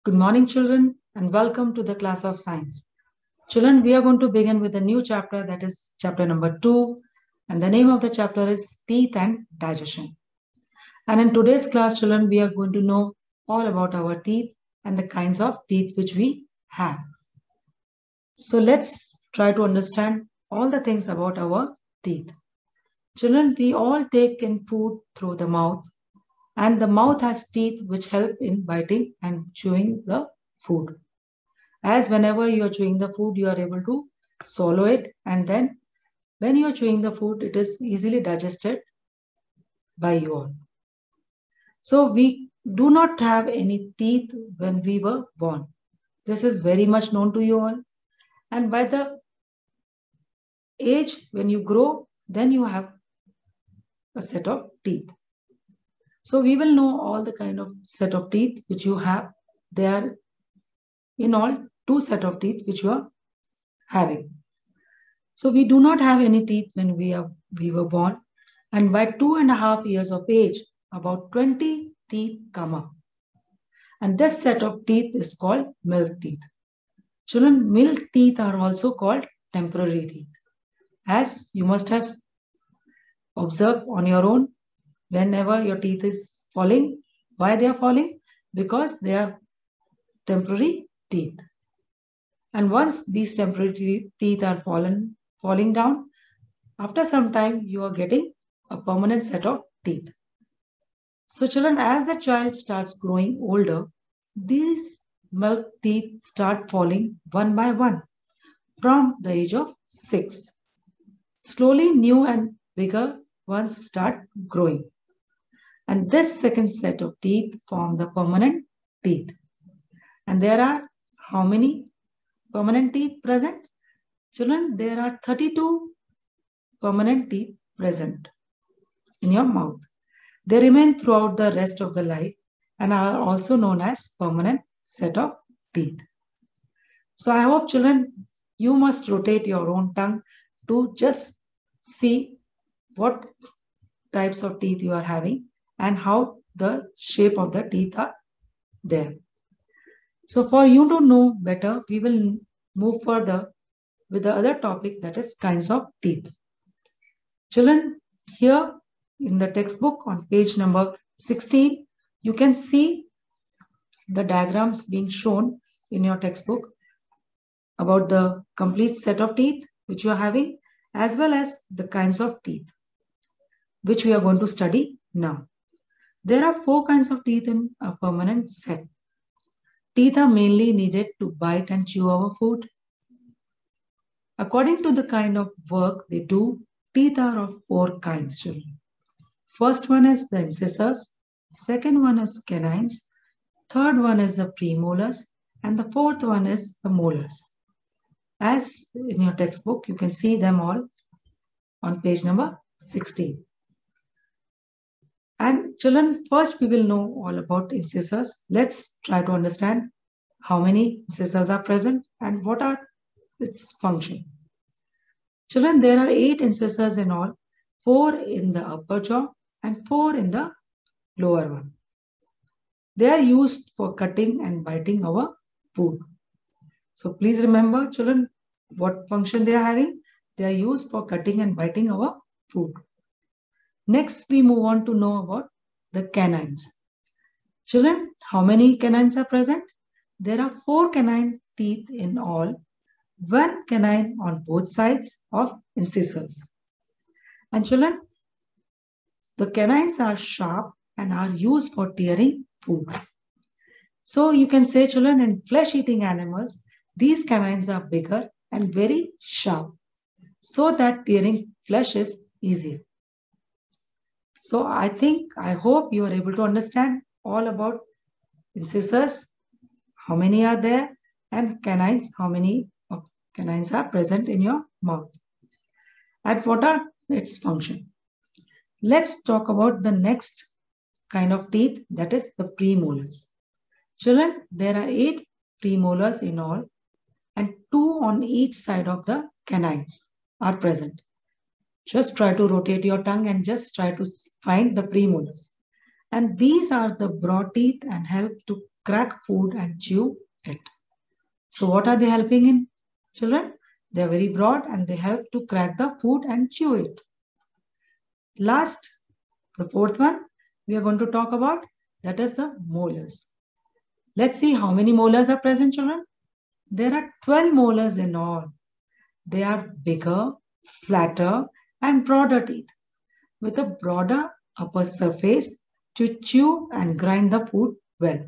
Good morning, children, and welcome to the class of science. Children, we are going to begin with a new chapter, that is chapter number 2, and the name of the chapter is Teeth and Digestion. And in today's class, children, we are going to know all about our teeth and the kinds of teeth which we have. So let's try to understand all the things about our teeth. Children, we all take in food through the mouth, and the mouth has teeth which help in biting and chewing the food. As whenever you are chewing the food, you are able to swallow it, and then when you are chewing the food, it is easily digested by you all. So we do not have any teeth when we were born. This is very much known to you all. And by the age when you grow, then you have a set of teeth. So we will know all the kind of set of teeth which you have. There are in all 2 set of teeth which you are having. So we do not have any teeth when we were born, and by 2.5 years of age, about 20 teeth come up. And this set of teeth is called milk teeth. Children, milk teeth are also called temporary teeth. As you must have observed on your own, whenever your teeth is falling, why they are falling? Because they are temporary teeth. And once these temporary teeth are falling down, after some time you are getting a permanent set of teeth. So children, as the child starts growing older, these milk teeth start falling one by one from the age of 6. Slowly new and bigger ones start growing. And this second set of teeth form the permanent teeth. And there are how many permanent teeth present? Children, there are 32 permanent teeth present in your mouth. They remain throughout the rest of the life and are also known as permanent set of teeth. So I hope, children, you must rotate your own tongue to just see what types of teeth you are having and how the shape of the teeth are there. So for you to know better, we will move further with the other topic, that is kinds of teeth. Children, here in the textbook on page number 16, you can see the diagrams being shown in your textbook about the complete set of teeth which you are having, as well as the kinds of teeth which we are going to study now. There are 4 kinds of teeth in a permanent set. Teeth are mainly needed to bite and chew our food. According to the kind of work they do, teeth are of 4 kinds, children. First one is the incisors, second one is canines, third one is the premolars, and the fourth one is the molars. As in your textbook, you can see them all on page number 16. And children, first we will know all about incisors. Let's try to understand how many incisors are present and what are its function. Children, there are 8 incisors in all, 4 in the upper jaw and 4 in the lower one. They are used for cutting and biting our food. So please remember, children, what function they are having. They are used for cutting and biting our food. Next, we move on to know about the canines. Children, how many canines are present? There are 4 canine teeth in all, 1 canine on both sides of incisors. And children, the canines are sharp and are used for tearing food. So you can say, children, in flesh-eating animals, these canines are bigger and very sharp, so that tearing flesh is easier. So I hope you are able to understand all about incisors, how many are there, and canines, how many of canines are present in your mouth, and what are its function. Let's talk about the next kind of teeth, that is the premolars. Children, there are 8 premolars in all, and 2 on each side of the canines are present. Just try to rotate your tongue and just try to find the premolars. And these are the broad teeth and help to crack food and chew it. So what are they helping in, children? They are very broad and they help to crack the food and chew it. Last, the fourth one we are going to talk about, that is the molars. Let's see how many molars are present, children. There are 12 molars in all. They are bigger, flatter, and broader teeth with a broader upper surface to chew and grind the food well.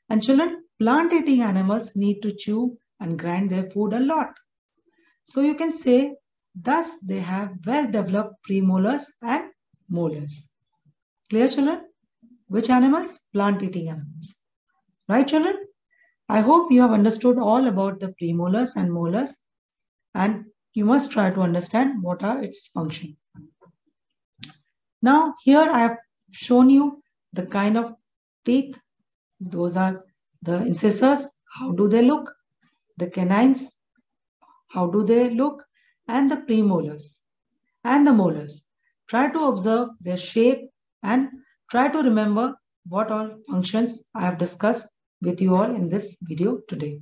And children, plant-eating animals need to chew and grind their food a lot. So you can say, thus they have well-developed premolars and molars. Clear, children? Which animals? Plant-eating animals. Right, children? I hope you have understood all about the premolars and molars, and you must try to understand what are its function. Now, here I have shown you the kind of teeth. Those are the incisors. How do they look? The canines. How do they look? And the premolars and the molars. Try to observe their shape and try to remember what all functions I have discussed with you all in this video today.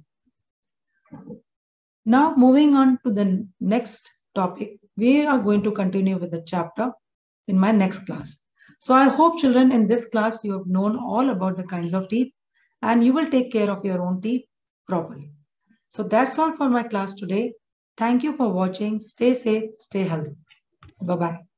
Now, moving on to the next topic, we are going to continue with the chapter in my next class. So I hope, children, in this class you have known all about the kinds of teeth and you will take care of your own teeth properly. So that's all for my class today. Thank you for watching. Stay safe, stay healthy. Bye-bye.